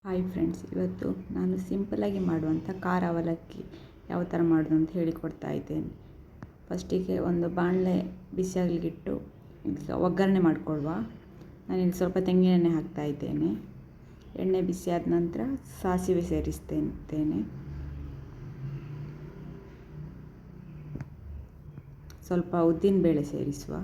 Hi friends, ಇವತ್ತು ನಾನು ಸಿಂಪಲಾಗಿ ಮಾಡುವಂಥ ಖಾರ ಅವಲಕ್ಕಿ ಯಾವ ಥರ ಮಾಡೋದು ಅಂತ ಹೇಳಿಕೊಡ್ತಾ ಇದ್ದೇನೆ. ಫಸ್ಟಿಗೆ ಒಂದು ಬಾಣಲೆ ಬಿಸಿಯಾಗಲಿಗಿಟ್ಟು ಒಗ್ಗರಣೆ ಮಾಡಿಕೊಳ್ಳುವ. ನಾನಿಲ್ಲಿ ಸ್ವಲ್ಪ ತೆಂಗಿನೆಣ್ಣೆ ಹಾಕ್ತಾ ಇದ್ದೇನೆ. ಎಣ್ಣೆ ಬಿಸಿಯಾದ ನಂತರ ಸಾಸಿವೆ ಸೇರಿಸ್ತೇನೆ. ಸ್ವಲ್ಪ ಉದ್ದಿನಬೇಳೆ ಸೇರಿಸುವ.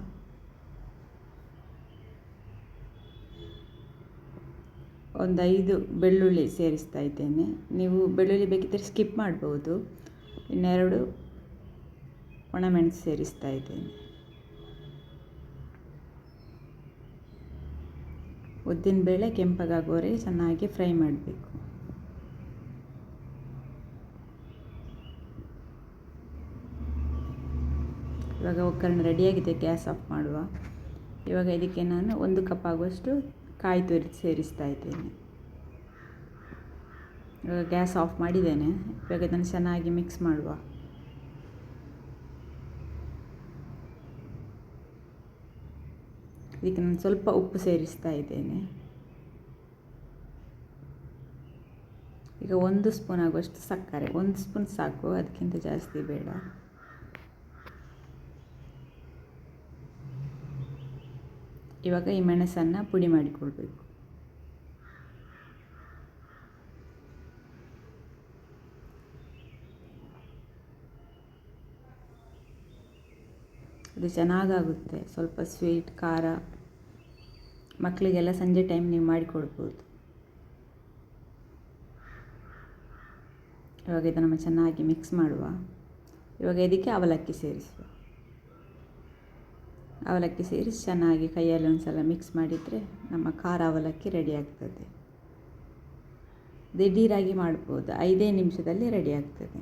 ಒಂದು 5 ಬೆಳ್ಳುಳ್ಳಿ ಸೇರಿಸ್ತಾ ಇದ್ದೇನೆ. ನೀವು ಬೆಳ್ಳುಳ್ಳಿ ಬೇಕಿದ್ದರೆ ಸ್ಕಿಪ್ ಮಾಡ್ಬೋದು. ಇನ್ನೆರಡು ಒಣಮೆಣಸು ಸೇರಿಸ್ತಾ ಇದ್ದೇನೆ. ಉದ್ದಿನಬೇಳೆ ಕೆಂಪಗಾಗುವವರೆಗೆ ಚೆನ್ನಾಗಿ ಫ್ರೈ ಮಾಡಬೇಕು. ಇವಾಗ ಒಗ್ಗರಣೆ ರೆಡಿಯಾಗಿದೆ, ಗ್ಯಾಸ್ ಆಫ್ ಮಾಡುವ. ಇವಾಗ ಇದಕ್ಕೆ ನಾನು 1 ಕಪ್ ಆಗುವಷ್ಟು ಕಾಯಿ ತುರಿ ಸೇರಿಸ್ತಾ ಇದ್ದೇನೆ. ಇವಾಗ ಗ್ಯಾಸ್ ಆಫ್ ಮಾಡಿದ್ದೇನೆ. ಇವಾಗ ಇದನ್ನು ಚೆನ್ನಾಗಿ ಮಿಕ್ಸ್ ಮಾಡುವ. ಇದಕ್ಕೆ ನಾನು ಸ್ವಲ್ಪ ಉಪ್ಪು ಸೇರಿಸ್ತಾ ಇದ್ದೇನೆ. ಈಗ 1 ಸ್ಪೂನ್ ಆಗುವಷ್ಟು ಸಕ್ಕರೆ, 1 ಸ್ಪೂನ್ ಸಾಕು, ಅದಕ್ಕಿಂತ ಜಾಸ್ತಿ ಬೇಡ. ಇವಾಗ ಈ ಮೆಣಸನ್ನು ಪುಡಿ ಮಾಡಿಕೊಳ್ಬೇಕು. ಅದು ಚೆನ್ನಾಗಾಗುತ್ತೆ. ಸ್ವಲ್ಪ ಸ್ವೀಟ್ ಖಾರ ಮಕ್ಕಳಿಗೆಲ್ಲ ಸಂಜೆ ಟೈಮ್ ನೀವು ಮಾಡಿಕೊಡ್ಬೋದು. ಇವಾಗ ಇದನ್ನು ಚೆನ್ನಾಗಿ ಮಿಕ್ಸ್ ಮಾಡುವ. ಇವಾಗ ಇದಕ್ಕೆ ಅವಲಕ್ಕಿ ಸೇರಿಸುವ. ಅವಲಕ್ಕಿ ಸೇರಿಸಿ ಚೆನ್ನಾಗಿ ಕೈಯಲ್ಲಿ ಒಂದು ಸಲ ಮಿಕ್ಸ್ ಮಾಡಿದರೆ ನಮ್ಮ ಖಾರ ಅವಲಕ್ಕಿ ರೆಡಿ ಆಗ್ತದೆ. ದಿಢೀರಾಗಿ ಮಾಡ್ಬೋದು, 5 ನಿಮಿಷದಲ್ಲಿ ರೆಡಿ ಆಗ್ತದೆ.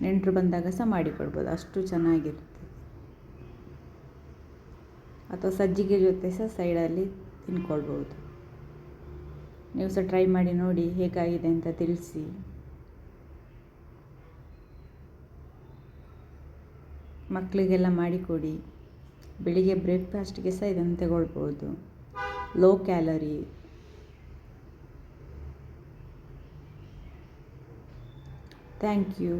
ನೆಂಟರು ಬಂದಾಗ ಸಹ ಮಾಡಿಕೊಡ್ಬೋದು, ಅಷ್ಟು ಚೆನ್ನಾಗಿರ್ತದೆ. ಅಥವಾ ಸಜ್ಜಿಗೆ ಜೊತೆ ಸಹ ಸೈಡಲ್ಲಿ ತಿನ್ಕೊಳ್ಬೋದು. ನೀವು ಸಹ ಟ್ರೈ ಮಾಡಿ ನೋಡಿ ಹೇಗಾಗಿದೆ ಅಂತ ತಿಳಿಸಿ. ಮಕ್ಕಳಿಗೆಲ್ಲ ಮಾಡಿಕೊಡಿ. ಬೆಳಿಗ್ಗೆ ಬ್ರೇಕ್ಫಾಸ್ಟ್ಗೆ ಸಹ ಇದನ್ನು ತಗೊಳ್ಬೋದು. Low calorie. Thank you.